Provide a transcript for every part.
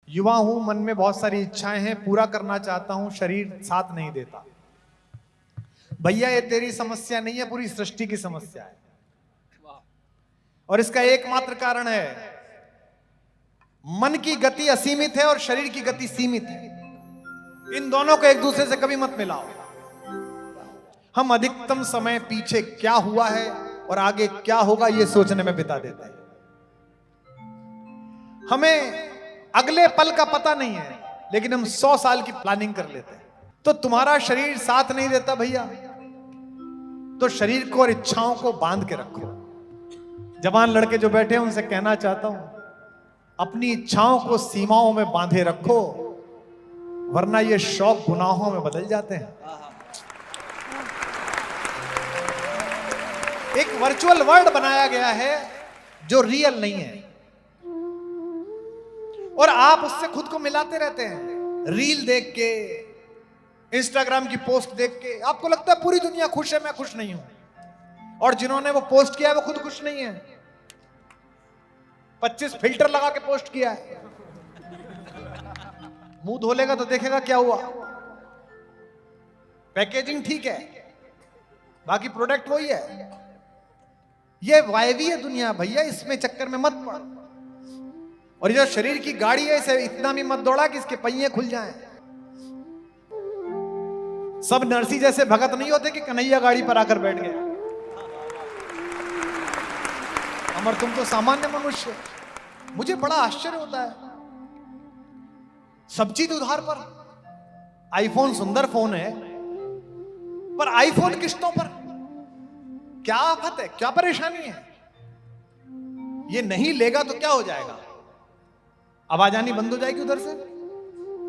युवा हूं, मन में बहुत सारी इच्छाएं हैं, पूरा करना चाहता हूं, शरीर साथ नहीं देता। भैया ये तेरी समस्या नहीं है, पूरी सृष्टि की समस्या है। और इसका एकमात्र कारण है, मन की गति असीमित है और शरीर की गति सीमित है। इन दोनों को एक दूसरे से कभी मत मिलाओ। हम अधिकतम समय पीछे क्या हुआ है और आगे क्या होगा ये सोचने में बिता देते हैं। हमें अगले पल का पता नहीं है, लेकिन हम 100 साल की प्लानिंग कर लेते हैं। तो तुम्हारा शरीर साथ नहीं देता भैया, तो शरीर को और इच्छाओं को बांध के रखो। जवान लड़के जो बैठे हैं उनसे कहना चाहता हूं, अपनी इच्छाओं को सीमाओं में बांधे रखो, वरना ये शौक गुनाहों में बदल जाते हैं। एक वर्चुअल वर्ल्ड बनाया गया है जो रियल नहीं है, और आप उससे खुद को मिलाते रहते हैं। रील देख के, इंस्टाग्राम की पोस्ट देख के आपको लगता है पूरी दुनिया खुश है, मैं खुश नहीं हूं। और जिन्होंने वो पोस्ट किया है वो खुद खुश नहीं है। 25 फिल्टर लगा के पोस्ट किया है। मुंह धो लेगा तो देखेगा क्या हुआ। पैकेजिंग ठीक है, बाकी प्रोडक्ट वही है। ये वायवी है दुनिया भैया, इसमें चक्कर में मत पड़। और ये जो शरीर की गाड़ी है, इसे इतना भी मत दौड़ा कि इसके पहिए खुल जाएं। सब नरसी जैसे भगत नहीं होते कि कन्हैया गाड़ी पर आकर बैठ गया। अमर तुम तो सामान्य मनुष्य। मुझे बड़ा आश्चर्य होता है, सब चीज उधार पर। आईफोन सुंदर फोन है, पर आईफोन किस्तों पर। क्या आफत है, क्या परेशानी है? ये नहीं लेगा तो क्या हो जाएगा? आवाज आनी बंद हो जाएगी उधर से,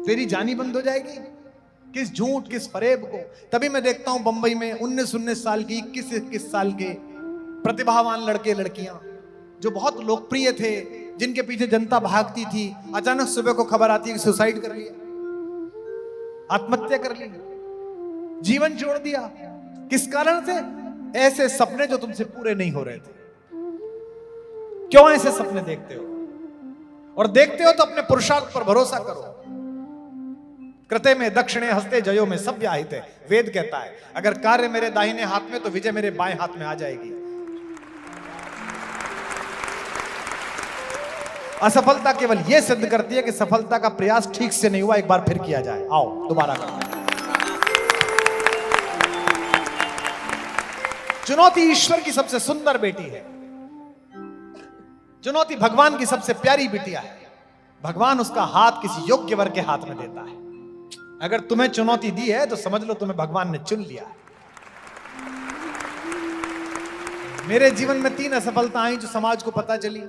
तेरी जानी बंद हो जाएगी। किस झूठ, किस फरेब को। तभी मैं देखता हूं बंबई में 19-19 साल की, 21-21 साल के प्रतिभावान लड़के लड़कियां जो बहुत लोकप्रिय थे, जिनके पीछे जनता भागती थी, अचानक सुबह को खबर आती है कि सुसाइड कर लिया, आत्महत्या कर ली, जीवन छोड़ दिया। किस कारण से? ऐसे सपने जो तुमसे पूरे नहीं हो रहे थे। क्यों ऐसे सपने देखते हो? और देखते हो तो अपने पुरुषार्थ पर भरोसा करो। कृते में दक्षिणे हस्ते जयो में सब व्याहित है। वेद कहता है, अगर कार्य मेरे दाहिने हाथ में तो विजय मेरे बाएं हाथ में आ जाएगी। असफलता केवल यह सिद्ध करती है कि सफलता का प्रयास ठीक से नहीं हुआ, एक बार फिर किया जाए। आओ दोबारा करो। चुनौती ईश्वर की सबसे सुंदर बेटी है। चुनौती भगवान की सबसे प्यारी बिटिया है। भगवान उसका हाथ किसी योग्य वर्ग के हाथ में देता है। अगर तुम्हें चुनौती दी है तो समझ लो तुम्हें भगवान ने चुन लिया है। मेरे जीवन में 3 असफलता आई जो समाज को पता चली,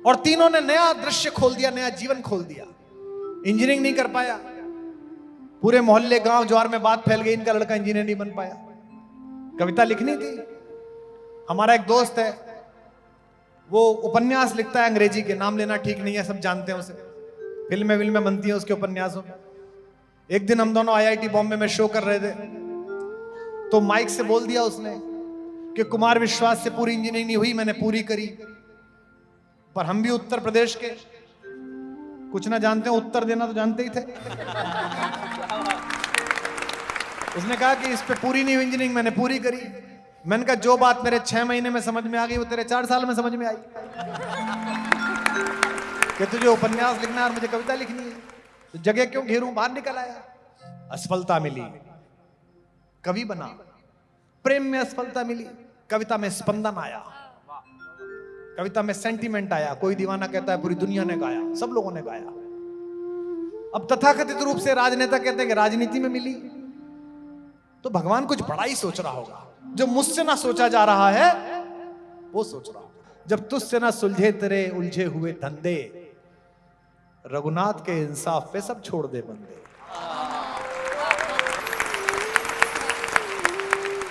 और तीनों ने नया दृश्य खोल दिया, नया जीवन खोल दिया। इंजीनियरिंग नहीं कर पाया, पूरे मोहल्ले गांव ज्वार में बात फैल गई, इनका लड़का इंजीनियर नहीं बन पाया। कविता लिखनी थी। हमारा एक दोस्त है, वो उपन्यास लिखता है अंग्रेजी के, नाम लेना ठीक नहीं है, सब जानते हैं उसे। फिल्में बनती हैं उसके उपन्यासों में। एक दिन हम दोनों IIT बॉम्बे में शो कर रहे थे, तो माइक से बोल दिया उसने कि कुमार विश्वास से पूरी इंजीनियरिंग नहीं हुई, मैंने पूरी करी। पर हम भी उत्तर प्रदेश के, कुछ ना जानते हो, उत्तर देना तो जानते ही थे। उसने कहा कि इस पे पूरी नहीं हुई इंजीनियरिंग, मैंने पूरी करी। मैंने कहा जो बात मेरे 6 महीने में समझ में आ गई वो तेरे 4 साल में समझ में आई कि तुझे उपन्यास लिखना है और मुझे कविता लिखनी है। तो जगह क्यों घेरूं? बाहर निकल आया। असफलता मिली, कवि बना। प्रेम में असफलता मिली, कविता में स्पंदन आया, कविता में सेंटीमेंट आया। कोई दीवाना कहता है पूरी दुनिया ने गाया, सब लोगों ने गाया। अब तथाकथित रूप से राजनेता कहते हैं कि राजनीति में मिली। तो भगवान कुछ बड़ा ही सोच रहा होगा, जो मुझसे ना सोचा जा रहा है वो सोच रहा होगा। जब तुझसे ना सुलझे तेरे उलझे हुए धंधे, रघुनाथ के इंसाफ पे सब छोड़ दे बंदे।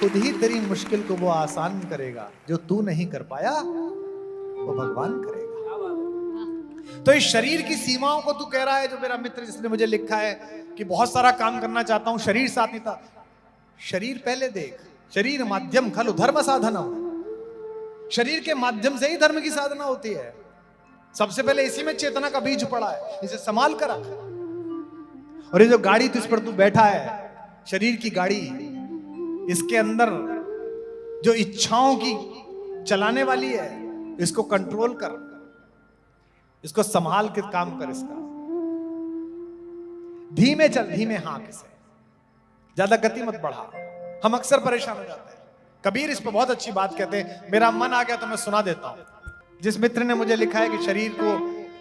खुद ही तेरी मुश्किल को वो आसान करेगा, जो तू नहीं कर पाया वो भगवान करेगा। तो इस शरीर की सीमाओं को तू कह रहा है, जो मेरा मित्र जिसने मुझे लिखा है कि बहुत सारा काम करना चाहता हूं, शरीर साथ नहीं था। शरीर पहले देख। शरीर माध्यम खलु धर्म साधनम। शरीर के माध्यम से ही धर्म की साधना होती है। सबसे पहले इसी में चेतना का बीज पड़ा है, इसे संभाल कर रख। और ये जो गाड़ी जिस पर तू बैठा है, शरीर की गाड़ी, इसके अंदर जो इच्छाओं की चलाने वाली है, इसको कंट्रोल कर, इसको संभाल के काम कर। इसका धीमे चल, धीमे हाँक इसे, ज्यादा गति मत बढ़ा। हम अक्सर परेशान हो जाते हैं। कबीर इस पर बहुत अच्छी बात कहते हैं, मेरा मन आ गया तो मैं सुना देता हूं। जिस मित्र ने मुझे लिखा है कि शरीर को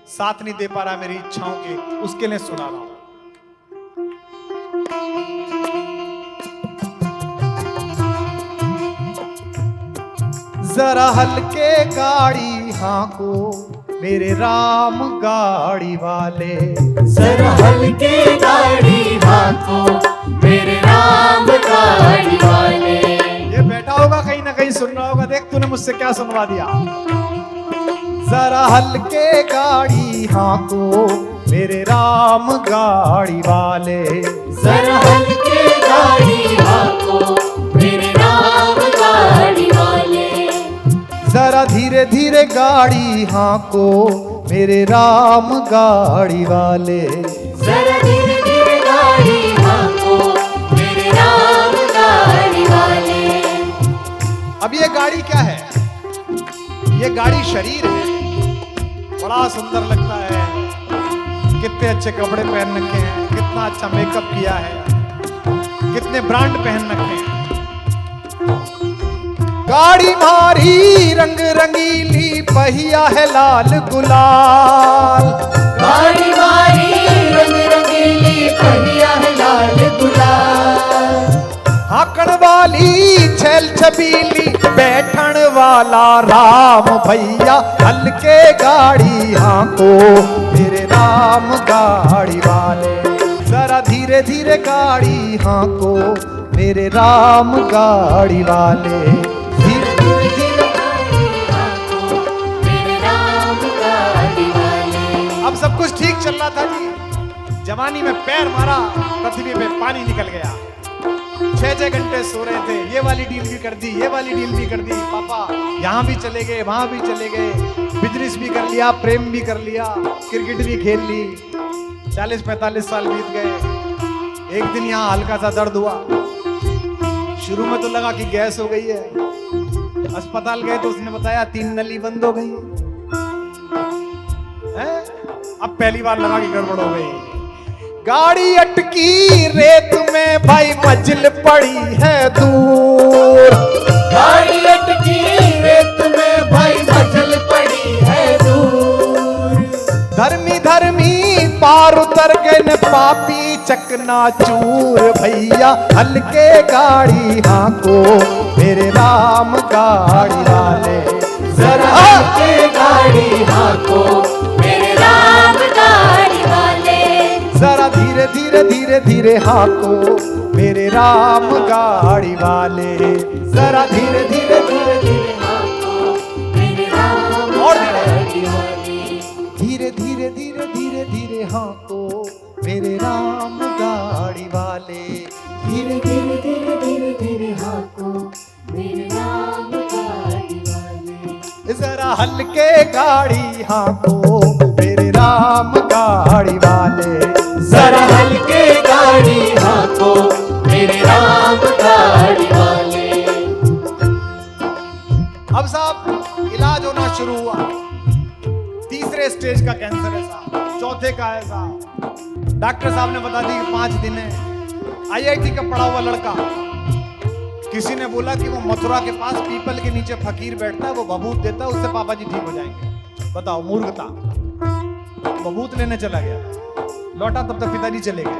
साथ नहीं दे पा रहा मेरी इच्छाओं के, उसके लिए सुना रहा हूं। जरा हल्के गाड़ी हाँको मेरे राम गाड़ी वाले, जरा हल्के गाड़ी हाँको मेरे राम गाड़ी वाले। ये बैठा होगा कहीं ना कहीं सुन रहा होगा, देख तूने मुझसे क्या सुनवा दिया। जरा हल्के गाड़ी हाँको मेरे राम गाड़ी वाले, जरा हल्के गाड़ी हाँको मेरे राम गाड़ी वाले। जरा धीरे धीरे गाड़ी हाँको मेरे राम गाड़ी वाले, जरा धीरे धीरे गाड़ी हाँको मेरे राम गाड़ी वाले। अब ये गाड़ी क्या है? ये गाड़ी शरीर है। बड़ा सुंदर लगता है, कितने अच्छे कपड़े पहन रखे हैं, कितना अच्छा मेकअप किया है, कितने ब्रांड पहन रखे हैं। गाड़ी मारी रंग रंगीली, पहिया है लाल गुलाल। गाड़ी मारी रंग रंगीली, पहिया है लाल गुलाल। हाकड़ वाली छैल छबीली, बैठन वाला राम भैया। हल्के गाड़ी हाँको मेरे राम गाड़ी वाले, जरा धीरे धीरे गाड़ी हाँको मेरे राम गाड़ी वाले। धीरे धीरे धीरे मेरे राम गाड़ी वाले। अब सब कुछ ठीक चल रहा था जी, जवानी में पैर मारा, पृथ्वी पे पानी निकल गया। 6-6 घंटे सो रहे थे, ये वाली डील भी कर दी, ये वाली डील भी कर दी। पापा यहाँ भी चले गए, वहां भी चले गए, बिजनेस भी कर लिया, प्रेम भी कर लिया, क्रिकेट भी खेल ली। 40-45 साल बीत गए। एक दिन यहाँ हल्का सा दर्द हुआ। शुरू में तो लगा कि गैस हो गई है। अस्पताल गए तो उसने बताया 3 नली बंद हो गई है। अब पहली बार लगा कि गड़बड़ हो गई। गाड़ी अटकी रेत में भाई, मंजिल पड़ी है दूर। गाड़ी अटकी रेत में भाई, मंजिल पड़ी है दूर। धर्मी धर्मी पार उतर गए न, पापी चकना चूर भैया। हल्के गाड़ी हाँको मेरे राम गाड़ी वाले, जरा हल्के गाड़ी हाँको मेरे राम गाड़ी वाले। जरा धीरे धीरे धीरे धीरे हाँको मेरे राम गाड़ी वाले, जरा धीरे धीरे धीरे धीरे हाँको मेरे राम और गाड़ी वाले। धीरे धीरे धीरे धीरे धीरे हाँको मेरे राम गाड़ी वाले। धीरे धीरे धीरे धीरे धीरे हाँको मेरे राम गाड़ी वाले। जरा हल्के गाड़ी हाँको मेरे राम गाड़ी वाले, जरा हल्के गाड़ी हाँको मेरे राम गाड़ी वाले। अब साहब इलाज होना शुरू हुआ। तीसरे स्टेज का कैंसर है साहब, चौथे का है साहब। डॉक्टर साहब ने बता दी कि 5 दिन है। IIT का पढ़ा हुआ लड़का, किसी ने बोला कि वो मथुरा के पास पीपल के नीचे फकीर बैठता है, वो बबूत देता है, उससे पापा जी ठीक हो जाएंगे। बताओ मूर्खता। बबूत लेने चला गया, लौटा तब तक पिताजी चले गए।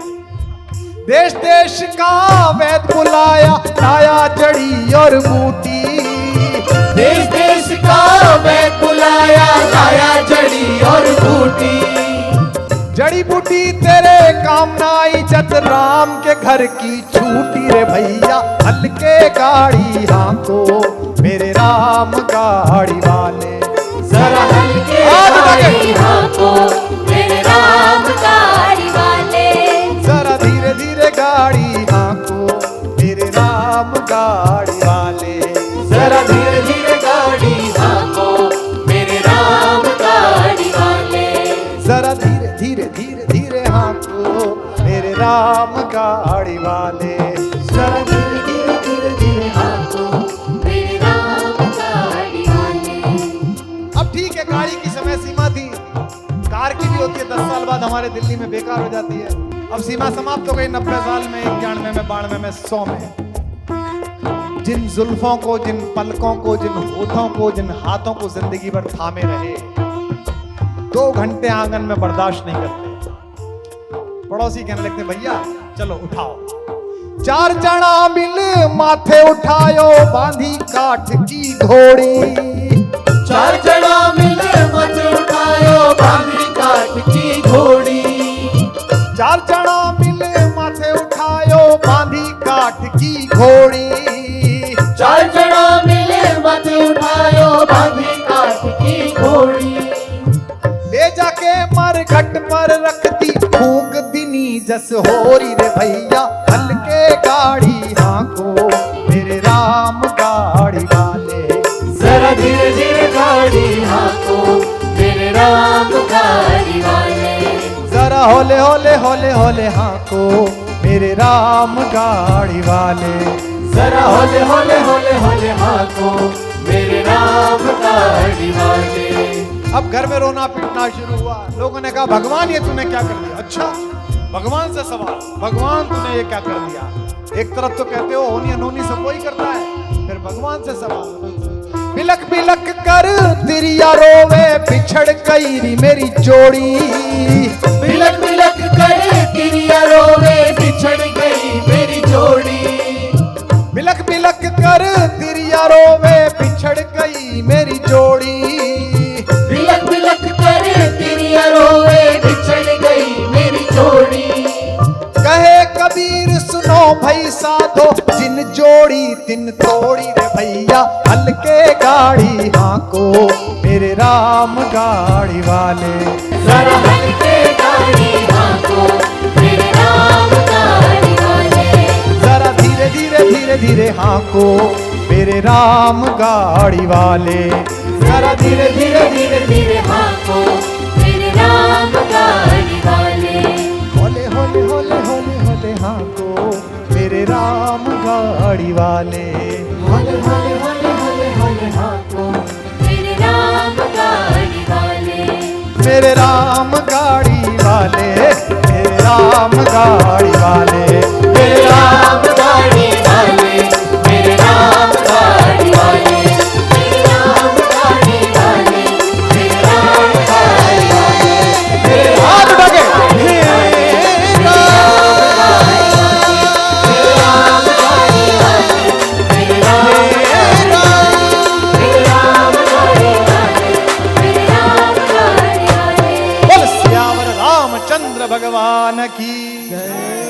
देश देश का वैद बुलाया, लाया जड़ी और बूटी। देश देश का वैद बुलाया, लाया जड़ी और बूटी। जड़ी बूटी तेरे काम ना आई, जत राम के घर की छूटी रे भैया। हल्के गाड़ी हाँको मेरे राम गाड़ी वाले, जरा हल्के गाड़ी हाँको मेरे राम गाड़ी वाले। जरा धीरे धीरे गाड़ी हाँको मेरे राम गाड़ी वाले, जरा धीरे धीरे गाड़ी हाँको मेरे राम गाड़ी वाले। राम गाड़ी वाले। जरा धीरे धीरे धीरे धीरे हाथों मेरे राम गाड़ी वाले। अब ठीक है, गाड़ी की समय सीमा थी, कार की भी होती है, 10 साल बाद हमारे दिल्ली में बेकार हो जाती है। अब सीमा समाप्त हो गई, 90 साल में, 91 में, 92 में, 100 में। जिन जुल्फों को, जिन पलकों को, जिन होठों को, जिन हाथों को जिंदगी भर थामे रहे, 2 घंटे आंगन में बर्दाश्त नहीं करते। पड़ोसी कहने लगते, भैया चलो उठाओ। 4 जना मिल माथे उठायो, बांधी काठ की घोड़ी। 4 जना मिले मत उठायो, बांधी काठ की घोड़ी। 4 जना मिले माथे उठायो, बांधी काठ की घोड़ी। 4 जना मिले मत उठायो, बांधी काठ की घोड़ी। ले जाके मरघट पर रखती, फूंक दिनी जस होरी रे भैया, हल्के गाड़ी हांको मेरे राम गाड़ी वाले। जरा धीरे धीरे गाड़ी हाथों मेरे राम गाड़ी वाले। जरा होले होले होले होले हांको मेरे राम गाड़ी वाले। जरा होले होले होले होले हाथों मेरे राम गाड़ी वाले। अब घर में रोना पीटना शुरू हुआ। लोगों ने कहा, भगवान ये तूने क्या कर दिया? अच्छा, भगवान से सवाल, भगवान तूने ये क्या कर दिया? एक तरफ तो कहते हो होनी अनहोनी सब वही करता है, फिर भगवान से सवाल। बिलक बिलक कर तिरिया रोवे, बिछड़ गई री मेरी जोड़ी। बिलक बिलक कर तिरिया रोवे, बिछड़ गई मेरी जोड़ी। बिलक बिलक कर तिरिया रोवे, बिछड़ गई मेरी जोड़ी। बिलक बिलक कर तिरिया रोवे, बिछड़ गई मेरी जोड़ी। कहे कबीर सुनो भई साधो, जिन जोड़ी तिन तोड़ी रे भैया, हल्के गाड़ी हांको मेरे राम गाड़ी वाले। जरा हल्के गाड़ी हाथों मेरे राम गाड़ी वाले। जरा धीरे धीरे धीरे धीरे हांको मेरे राम गाड़ी वाले। जरा धीरे धीरे धीरे धीरे हाथों मेरे राम गाड़ी वाले। होले होले होले होले होले हांको मेरे राम गाड़ी वाले। होले होले होले होले होले हाथों मेरे राम गाड़ी वाले। मेरे राम गाड़ी वाले, मेरे राम गाड़ी वाले, मेरे राम गाड़ी वाले, मेरे राम गाड़ी वाले। मेरे राम गाड़ी वाले, मेरे राम गाड़ी वाले। मेरे हाथ उठा के। बोल सियावर रामचंद्र भगवान की जय।